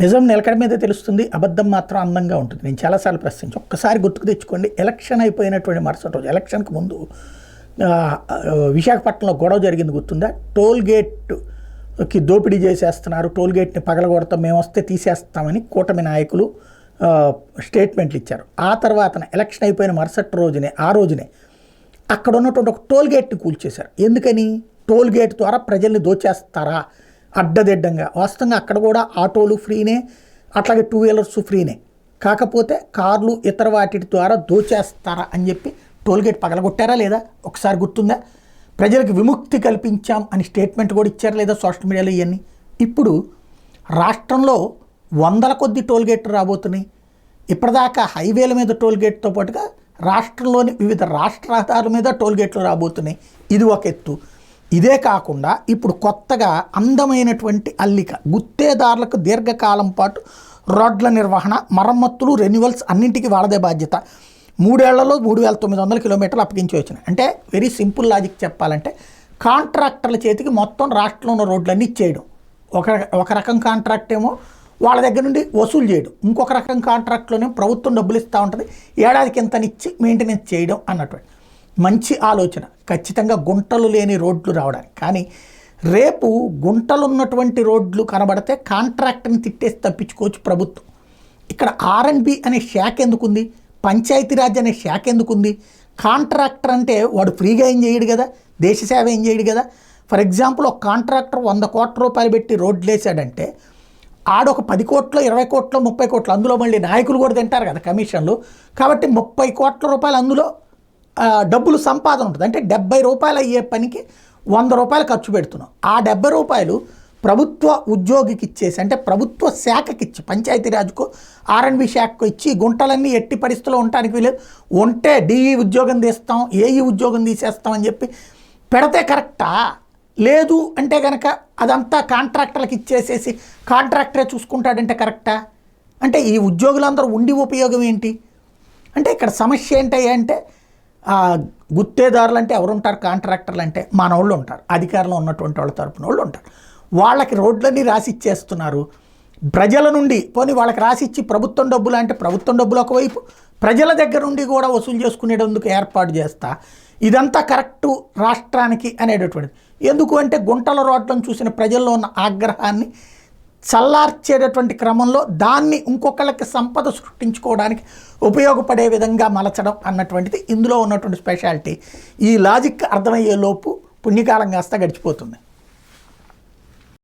నిజం నిలకడ మీద తెలుస్తుంది, అబద్ధం మాత్రం అందంగా ఉంటుంది. నేను చాలాసార్లు ప్రశ్నించి ఒక్కసారి గుర్తుకు తెచ్చుకోండి. ఎలక్షన్ అయిపోయినటువంటి మరుసటి రోజు, ఎలక్షన్కి ముందు విశాఖపట్నంలో గొడవ జరిగింది గుర్తుందా? టోల్ గేట్కి దోపిడీ చేసేస్తున్నారు, టోల్ గేట్ని పగలగొడతాం, మేము వస్తే తీసేస్తామని కూటమి నాయకులు స్టేట్మెంట్లు ఇచ్చారు. ఆ తర్వాత ఎలక్షన్ అయిపోయిన మరుసటి రోజునే, ఆ రోజునే అక్కడ ఉన్నటువంటి ఒక టోల్ గేట్ని కూల్చేశారు. ఎందుకని? టోల్ గేట్ ద్వారా ప్రజల్ని దోచేస్తారా అడ్డదిడ్డంగా. వాస్తవంగా అక్కడ కూడా ఆటోలు ఫ్రీనే, అట్లాగే 2 వీలర్స్ ఫ్రీనే, కాకపోతే కార్లు ఇతర వాటి ద్వారా దోచేస్తారా అని చెప్పి టోల్గేట్ పగలగొట్టారా లేదా? ఒకసారి గుర్తుందా? ప్రజలకు విముక్తి కల్పించాం అని స్టేట్మెంట్ కూడా ఇచ్చారా లేదా సోషల్ మీడియాలో ఇవన్నీ? ఇప్పుడు రాష్ట్రంలో వందల కొద్ది టోల్గేట్లు రాబోతున్నాయి. ఇప్పటిదాకా హైవేల మీద టోల్గేట్తో పాటుగా రాష్ట్రంలోని వివిధ రాష్ట్ర రహదారుల మీద టోల్గేట్లు రాబోతున్నాయి. ఇది ఒక ఎత్తు. ఇదే కాకుండా ఇప్పుడు కొత్తగా అందమైనటువంటి అల్లిక, గుత్తేదారులకు దీర్ఘకాలం పాటు రోడ్ల నిర్వహణ, మరమ్మతులు, రెన్యువల్స్ అన్నింటికీ వాళ్ళదే బాధ్యత. 3 ఏళ్లలో 3,900 కిలోమీటర్లు అప్పగించి వచ్చినాయి. అంటే వెరీ సింపుల్ లాజిక్ చెప్పాలంటే కాంట్రాక్టర్ల చేతికి మొత్తం రాష్ట్రంలో ఉన్న రోడ్లన్నీ ఇచ్చేయడం. ఒక రకం కాంట్రాక్ట్ ఏమో వాళ్ళ దగ్గర నుండి వసూలు చేయడం, ఇంకొక రకం కాంట్రాక్ట్లోనే ప్రభుత్వం డబ్బులు ఇస్తూ ఉంటుంది, ఏడాదికి ఇంతనిచ్చి మెయింటెనెన్స్ చేయడం అన్నటువంటి మంచి ఆలోచన. ఖచ్చితంగా గుంటలు లేని రోడ్లు రావడానికి. కానీ రేపు గుంటలు ఉన్నటువంటి రోడ్లు కనబడితే కాంట్రాక్ట్ని తిట్టేసి తప్పించుకోవచ్చు ప్రభుత్వం. ఇక్కడ R&B అనే శాఖ ఎందుకుంది? పంచాయతీరాజ్ అనే శాఖ ఎందుకుంది? కాంట్రాక్టర్ అంటే వాడు ఫ్రీగా ఏం చేయడు కదా, దేశ సేవ ఏం చేయడు కదా. ఫర్ ఎగ్జాంపుల్ ఒక కాంట్రాక్టర్ 100 కోట్ల రూపాయలు పెట్టి రోడ్లు వేసాడంటే ఆడొక 10 కోట్లు, 20 కోట్లు, 30 కోట్లు, అందులో మళ్ళీ నాయకులు కూడా తింటారు కదా కమిషన్లు. కాబట్టి 30 కోట్ల రూపాయలు అందులో డబ్బులు సంపాదన ఉంటుంది. అంటే 70 రూపాయలు అయ్యే పనికి 100 రూపాయలు ఖర్చు పెడుతున్నాం. ఆ 70 రూపాయలు ప్రభుత్వ ఉద్యోగికి ఇచ్చేసి, అంటే ప్రభుత్వ శాఖకి ఇచ్చి, పంచాయతీరాజ్కు R&B శాఖకు ఇచ్చి గుంటలన్నీ ఎట్టి పరిస్థితుల్లో ఉండటానికి వీలేదు, ఉంటే DE ఉద్యోగం తీస్తాం, AE ఉద్యోగం తీసేస్తామని చెప్పి పెడితే కరెక్టా? లేదు అంటే కనుక అదంతా కాంట్రాక్టర్లకు ఇచ్చేసేసి కాంట్రాక్టరే చూసుకుంటాడంటే కరెక్టా? అంటే ఈ ఉద్యోగులందరూ ఉండి ఉపయోగం ఏంటి? అంటే ఇక్కడ సమస్య ఏంటంటే గుత్తేదారులు అంటే ఎవరుంటారు? కాంట్రాక్టర్లు అంటే మనోళ్ళు ఉంటారు, అధికారంలో ఉన్నటువంటి వాళ్ళ తరపున వాళ్ళు ఉంటారు. వాళ్ళకి రోడ్లన్నీ రాసిచ్చేస్తున్నారు. ప్రజల నుండి పోనీ వాళ్ళకి రాసిచ్చి ప్రభుత్వం డబ్బులు అంటే ప్రభుత్వం డబ్బులు ఒకవైపు, ప్రజల దగ్గర నుండి కూడా వసూలు చేసుకునేందుకు ఏర్పాటు చేస్తా. ఇదంతా కరెక్టు రాష్ట్రానికి అనేటటువంటిది. ఎందుకు అంటే గుంటల రోడ్లను చూసిన ప్రజల్లో ఉన్న ఆగ్రహాన్ని చల్లార్చేటటువంటి క్రమంలో దాన్ని ఇంకొకళ్ళకి సంపద సృష్టించుకోవడానికి ఉపయోగపడే విధంగా మలచడం అన్నటువంటిది ఇందులో ఉన్నటువంటి స్పెషాలిటీ. ఈ లాజిక్ అర్థమయ్యే లోపు పుణ్యకాలం కాస్త గడిచిపోతుంది.